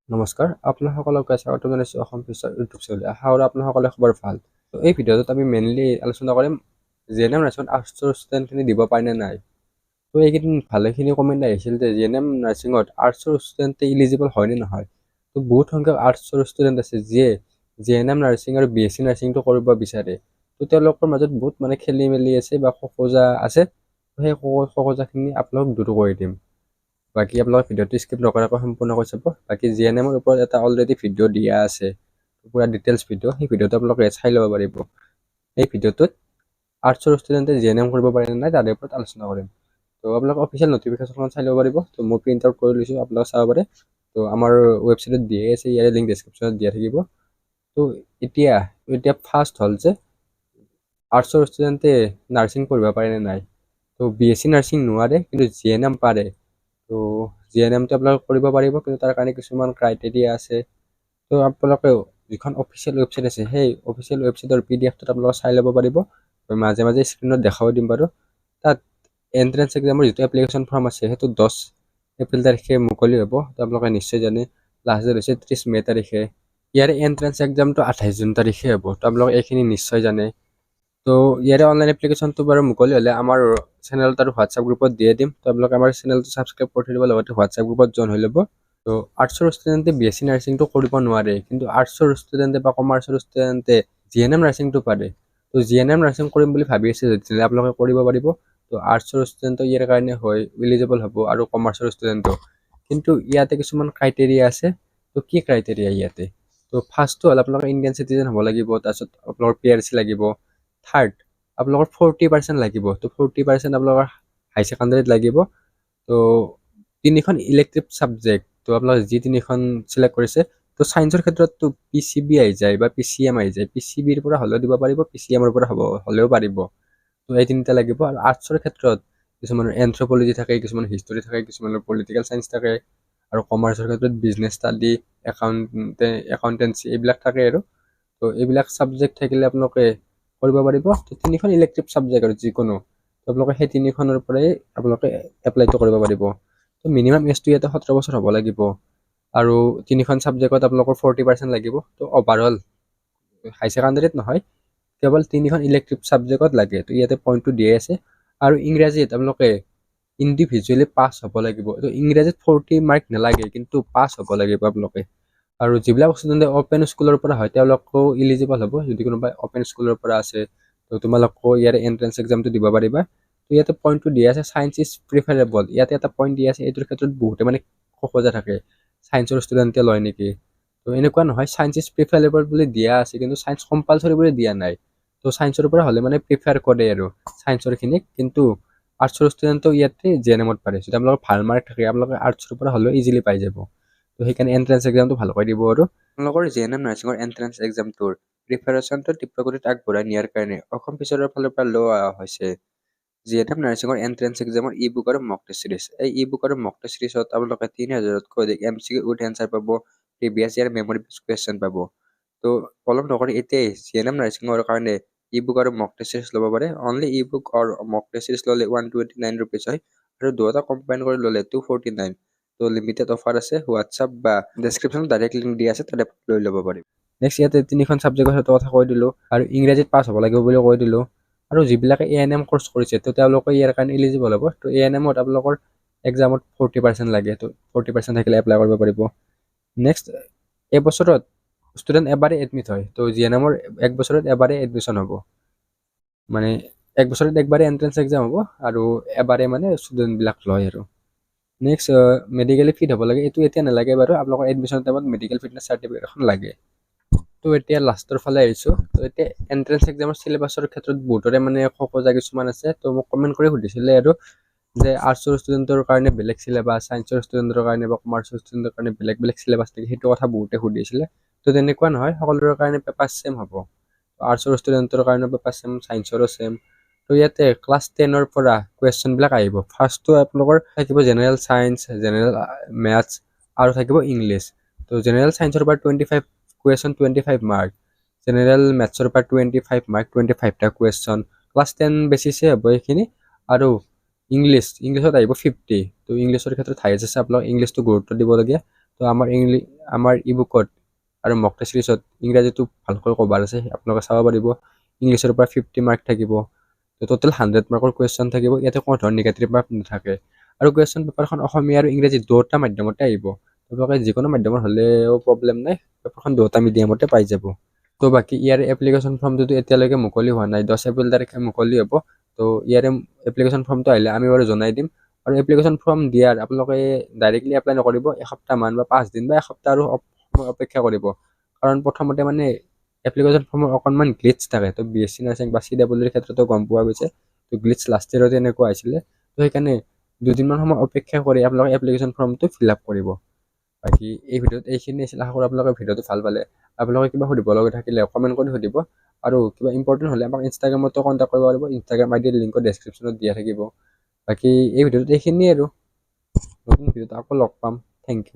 নমস্কাৰ, আপোনাসকলক স্বাগতম জনাইছোঁ অসম ফিচাৰ ইউটিউব চেনেল। আশা কৰোঁ আপোনাসকলে খবৰ ভাল। তো এই ভিডিঅ'টোত আমি মেইনলি আলোচনা কৰিম জিএনএম নাৰ্ছিঙত আৰ্টছৰ ষ্টুডেণ্টখিনি দিব পাৰেনে নাই। তো এইকেইদিন ভালেখিনি কমেণ্ট আহিছিল যে জিএনএম নাৰ্ছিঙত আৰ্টছৰ ষ্টুডেণ্টে ইলিজিবল হয়নে নহয়। তো বহুত সংখ্যক আৰ্টছৰ ষ্টুডেণ্ট আছে যিয়ে জিএনএম নাৰ্ছিং আৰু বিএছচি নাৰ্ছিংটো কৰিব বিচাৰে। তো তেওঁলোকৰ মাজত বহুত খেলি মেলি আছে বা খোকোজা আছে। সেই খোকোজাখিনি আপোনালোক দূৰ কৰি দিম। বাকী আপোনালোকে ভিডিঅ'টো স্কিপ নকৰাকৈ সম্পূৰ্ণকৈ চাব। বাকী জিএনএমৰ ওপৰত এটা অলৰেডি ভিডিঅ' দিয়া আছে, পুৰা ডিটেইলছ ভিডিঅ', সেই ভিডিঅ'টো আপোনালোকে চাই ল'ব পাৰিব। এই ভিডিঅ'টোত আৰ্টছৰ ষ্টুডেণ্টে জিএনএম কৰিব পাৰে নে নাই তাৰে ওপৰত আলোচনা কৰিম। তো আপোনালোকে অফিচিয়েল নটিফিকেশ্যনখন চাই ল'ব পাৰিব। তো মই প্ৰিণ্ট আউট কৰি লৈছোঁ, আপোনালোকে চাব পাৰে। তো আমাৰ ৱেবছাইটত দিয়ে আছে, ইয়াৰে লিংক ডেছক্ৰিপশ্যনত দিয়া থাকিব। তো এতিয়া ফাৰ্ষ্ট হ'ল যে আৰ্টছৰ ষ্টুডেণ্টে নাৰ্ছিং পঢ়িব পাৰে নে নাই। তো বিএছচি নাৰ্ছিং নোৱাৰে, কিন্তু জিএনএম পাৰে। তো জিএনএমটো আপোনালোকে কৰিব পাৰিব, কিন্তু তাৰ কাৰণে কিছুমান ক্ৰাইটেৰিয়া আছে। তো আপোনালোকে যিখন অফিচিয়েল ৱেবছাইট আছে সেই অফিচিয়েল ৱেবছাইটৰ পিডিএফটোত আপোনালোকে চাই ল'ব পাৰিব। মাজে মাজে স্ক্ৰীণত দেখাব দিম বাৰু। তাত এণ্ট্ৰেন্স এক্সামৰ যিটো এপ্লিকেশ্যন ফৰ্ম আছে সেইটো 10 এপ্ৰিল তাৰিখে মুকলি হ'ব। তো আপোনালোকে নিশ্চয় জানে লাষ্ট ডেট হৈছে 30 মে' তাৰিখে। ইয়াৰে এণ্ট্ৰেন্স এক্সামটো 28 জুন তাৰিখে হ'ব। তো আপোনালোকে এইখিনি নিশ্চয় জানে। তো ইয়াৰে অনলাইন এপ্লিকেশ্যনটো বাৰু মুকলি হ'লে আমাৰ চেনেলত আৰু হোৱাটছআপ গ্ৰুপত দিয়ে দিম। তো আপোনালোকে আমাৰ চেনেলটো ছাবস্ক্ৰাইব কৰি থৈ দিব, লগতে হোৱাটছআপ গ্ৰুপত জইন হৈ ল'ব। তো আৰ্টছৰ ষ্টুডেণ্টে বিএছচি নাৰ্ছিংটো কৰিব নোৱাৰে, কিন্তু আৰ্টছৰ ষ্টুডেণ্টে বা কমাৰ্চৰ ষ্টুডেণ্টে জিএনএম নাৰ্ছিংটো পাৰে। তো জিএনএম নাৰ্ছিং কৰিম বুলি ভাবি আছে যদি আপোনালোকে কৰিব পাৰিব। তো আৰ্টছৰ ষ্টুডেণ্টটো ইয়াৰ কাৰণে হয় ইলিজিবল হ'ব, আৰু কমাৰ্চৰ ষ্টুডেণ্টটো। কিন্তু ইয়াতে কিছুমান ক্ৰাইটেৰিয়া আছে। তো কি ক্ৰাইটেৰিয়া ইয়াতে? তো ফাৰ্ষ্টটো হ'ল আপোনালোকৰ ইণ্ডিয়ান চিটিজেন হ'ব লাগিব, তাৰপিছত আপোনালোকৰ PRC লাগিব। থাৰ্ড, আপোনালোকৰ 40% লাগিব। তো 40% আপোনালোকৰ হাই ছেকেণ্ডাৰীত লাগিব। তো 3খন ইলেক্টিভ ছাবজেক্ট, তো আপোনালোকে যি 3খন চিলেক্ট কৰিছে। তো ছায়েন্সৰ ক্ষেত্ৰততো PCB আহি যায় বা PCM আহি যায়। PCBৰ পৰা হ'লেও দিব পাৰিব, PCMৰ পৰা হ'লেও পাৰিব। তো এই 3টা লাগিব। আৰু আৰ্টছৰ ক্ষেত্ৰত কিছুমানৰ এন্থ্ৰপলজি থাকে, কিছুমানৰ হিষ্টৰী থাকে, কিছুমানৰ পলিটিকেল চায়েন্স থাকে। আৰু কমাৰ্চৰ ক্ষেত্ৰত বিজনেছ ষ্টাডি, একাউণ্টেঞ্চি এইবিলাক থাকে আৰু। তো এইবিলাক ছাবজেক্ট থাকিলে আপোনালোকে কৰিব পাৰিব। তো 3খন ইলেক্টিভ ছাবজেক্ট আৰু যিকোনো, তো আপোনালোকে সেই 3খনৰ পৰাই আপোনালোকে এপ্লাইটো কৰিব পাৰিব। তো মিনিমাম এজটো ইয়াতে 17 বছৰ হ'ব লাগিব। আৰু 3খন ছাবজেক্টত আপোনালোকৰ 40% লাগিব। তো অভাৰঅল হাই ছেকেণ্ডাৰীত নহয়, কেৱল 3খন ইলেক্টিভ ছাবজেক্টত লাগে। তো ইয়াতে পইণ্টটো দিয়ে আছে। আৰু ইংৰাজীত আপোনালোকে ইণ্ডিভিজুৱেলি পাছ হ'ব লাগিব। তো ইংৰাজীত 40 মাৰ্ক নালাগে, কিন্তু পাছ হ'ব লাগিব আপোনালোকে। আৰু যিবিলাক ষ্টুডেণ্টে অ'পেন স্কুলৰ পৰা হয় তেওঁলোকেও ইলিজিবল হ'ব। যদি কোনোবাই অ'পেন স্কুলৰ পৰা আছে, তো তোমালোকেও ইয়াৰ এণ্ট্ৰেন্স এক্সামটো দিব পাৰিবা। তো ইয়াতে পইণ্টটো দিয়া আছে ছায়েন্স ইজ প্ৰিফাৰেবল। ইয়াতে এটা পইণ্ট দিয়া আছে, এইটোৰ ক্ষেত্ৰত বহুতে খোকোজা থাকে, ছায়েন্সৰ ষ্টুডেণ্টে লয় নেকি। তো এনেকুৱা নহয়, ছায়েন্স ইজ প্ৰিফাৰেবল বুলি দিয়া আছে, কিন্তু ছায়েন্স কম্পালচৰি বুলি দিয়া নাই। তো ছায়েন্সৰ পৰা হ'লে প্ৰিফাৰ কৰে আৰু ছায়েন্সৰখিনিক, কিন্তু আৰ্টছৰ ষ্টুডেণ্টও ইয়াতে জিএনএমত পাৰে। যদি আপোনালোকৰ ভাল মাৰ্ক থাকে আপোনালোকে আৰ্টছৰ পৰা হ'লেও ইজিলি পাই যাব। তো সেইকাৰণে এণ্ট্ৰেন্স এক্সামটো ভালকৈ দিব। আৰু আপোনালোকৰ জিএনএম নাৰ্ছিঙৰ এণ্ট্ৰেন্স এক্সামটোৰ প্ৰিপাৰেশ্যনটো তীব্ৰগতিত আগবঢ়াই নিয়াৰ কাৰণে অসম ফিচাৰৰ ফালৰ পৰা লোৱা হৈছে জিএনএম নাৰ্ছিঙৰ এণ্ট্ৰেন্স এক্সামৰ ই বুক আৰু মক টেষ্ট চিৰিজ। এই ই বুক আৰু মক টেষ্ট চিৰিজত আপোনালোকে 3000তকৈ অধিক MCQ উইথ এনচাৰ পাব, প্ৰিভিয়াছ ইয়াৰ মেমৰি কুৱেশ্যন পাব। তো পলম নকৰি এতিয়াই জিএনএম নাৰ্ছিঙৰ কাৰণে ই বুক আৰু মক টেষ্ট চিৰিজ ল'ব পাৰে। অনলি ই বুক আৰু মক টেষ্ট চিৰিজ ল'লে 129 ৰুপিজ হয়, আৰু দুয়োটা কম্বাইন কৰি ল'লে 249। তো লিমিটেড অফাৰ আছে। হোৱাটছআপ বা ডেছক্ৰিপশ্যনত ডাইৰেক্ট লিংক দিয়া আছে, তাতে লৈ ল'ব পাৰিম। নেক্সট ইয়াতে 3খন ছাবজেক্টৰ সেইটো কথা কৈ দিলোঁ, আৰু ইংৰাজীত পাছ হ'ব লাগিব বুলি কৈ দিলোঁ। আৰু যিবিলাকে ANM কোৰ্চ কৰিছে তো তেওঁলোকে ইয়াৰ কাৰণে ইলিজিবল হ'ব। তো ANMত আপোনালোকৰ এক্সামত 40% লাগে। তো 40% থাকিলে এপ্লাই কৰিব পাৰিব। নেক্সট, এবছৰত ষ্টুডেণ্ট এবাৰে এডমিট হয়। তো জিএনএমৰ 1 বছৰত এবাৰে এডমিশ্যন হ'ব, মানে 1 বছৰত একবাৰে এণ্ট্ৰেন্স এক্সাম হ'ব, আৰু এবাৰে ষ্টুডেণ্টবিলাক লয় আৰু। নেক্সট, মেডিকেলি ফিট হ'ব লাগে। এইটো এতিয়া নালাগে বাৰু, আপোনালোকৰ এডমিশ্যন টাইমত মেডিকেল ফিটনেছ চাৰ্টিফিকেট এখন লাগে। তো এতিয়া লাষ্টৰ ফালে আহিছোঁ। তো এতিয়া এণ্ট্ৰেন্স এক্সামৰ চিলেবাছৰ ক্ষেত্ৰত বহুতৰে খোকোজা কিছুমান আছে। তো মোক কমেণ্ট কৰি সুধিছিলে আৰু যে আৰ্টছৰ ষ্টুডেণ্টৰ কাৰণে বেলেগ চিলেবাছ, ছায়েন্সৰ ষ্টুডেণ্টৰ কাৰণে বা কমাৰ্চৰ ষ্টুডেণ্টৰ কাৰণে বেলেগ বেলেগ চিলেবাছ থাকে, সেইটো কথা বহুতে সুধিছিলে। তো তেনেকুৱা নহয়, সকলোৰে কাৰণে পেপাৰ ছেম হ'ব। আৰ্টছৰ ষ্টুডেণ্টৰ কাৰণে পেপাৰ ছেম, ছায়েন্সৰো ছেম। তো ইয়াতে ক্লাছ 10ৰ পৰা কুৱেশ্যনবিলাক আহিব। ফাৰ্ষ্টটো আপোনালোকৰ থাকিব জেনেৰেল ছায়েন্স, জেনেৰেল মেথছ, আৰু থাকিব ইংলিছ। তো জেনেৰেল ছায়েন্সৰ পৰা 25 কুৱেশ্যন, 25 মাৰ্ক। জেনেৰেল মেথছৰ পৰা 25 মাৰ্ক, 25টা কুৱেশ্যন। ক্লাছ 10 বেচিছে হ'ব এইখিনি। আৰু ইংলিছত আহিব 50। তো ইংলিছৰ ক্ষেত্ৰত হাইয়েষ্ট আছে, আপোনালোক ইংলিছটো গুৰুত্ব দিবলগীয়া। তো আমাৰ ই বুকত আৰু মক টেষ্ট চিৰিজত ইংৰাজীটো ভালকৈ কভাৰ আছে, আপোনালোকে চাব পাৰিব। ইংলিছৰ পৰা 50 মাৰ্ক থাকিব। তো টোটেল 100 মাৰ্কৰ কুৱেশ্যন থাকিব, ইয়াতে কোনো ধৰণৰ নিগেটিভ মাৰ্ক নাথাকে। আৰু কুৱেশ্যন পেপাৰখন অসমীয়া আৰু ইংৰাজী দুয়োটা মাধ্যমতে আহিব। আপোনালোকে যিকোনো মাধ্যমত হ'লেও প্ৰব্লেম নাই, পেপাৰখন দুয়োটা মিডিয়ামতে পাই যাব। তো বাকী ইয়াৰে এপ্লিকেশ্যন ফৰ্মটোতো এতিয়ালৈকে মুকলি হোৱা নাই, 10 এপ্ৰিল তাৰিখে মুকলি হ'ব। তো ইয়াৰে এপ্লিকেশ্যন ফৰ্মটো আহিলে আমি বাৰু জনাই দিম। আৰু এপ্লিকেশ্যন ফৰ্ম দিয়াৰ আপোনালোকে ডাইৰেক্টলি এপ্লাই নকৰিব, এসপ্তাহমান বা 5 দিন বা এসপ্তাহ আৰু সময় অপেক্ষা কৰিব। কাৰণ প্ৰথমতে মানে এপ্লিকেশ্যন ফৰ্মৰ অকণমান গ্লিটছ থাকে। তো BSc নাৰ্ছিং বা CWৰ ক্ষেত্ৰতো গম পোৱা গৈছে। তো গ্লিটছ লাষ্ট ইয়েৰতে এনেকুৱা হৈছিলে। তো সেইকাৰণে 2 দিনমান সময় অপেক্ষা কৰি আপোনালোকে এপ্লিকেশ্যন ফৰ্মটো ফিল আপ কৰিব। বাকী এই ভিডিঅ'ত এইখিনি আছিল। আশা কৰোঁ আপোনালোকে ভিডিঅ'টো ভাল পালে। আপোনালোকে কিবা সুধিব লগা থাকিলে কমেণ্ট কৰি সুধিব। আৰু কিবা ইম্পৰ্টেণ্ট হ'লে আমাক ইনষ্টাগ্ৰামতো কণ্টেক্ট কৰিব পাৰিব। ইনষ্টাগ্ৰাম আইডিৰ লিংকো ডেছক্ৰিপশ্যনত দিয়া থাকিব। বাকী এই ভিডিঅ'টোত এইখিনিয়ে আৰু। নতুন ভিডিঅ'ত আকৌ লগ পাম। Thank U.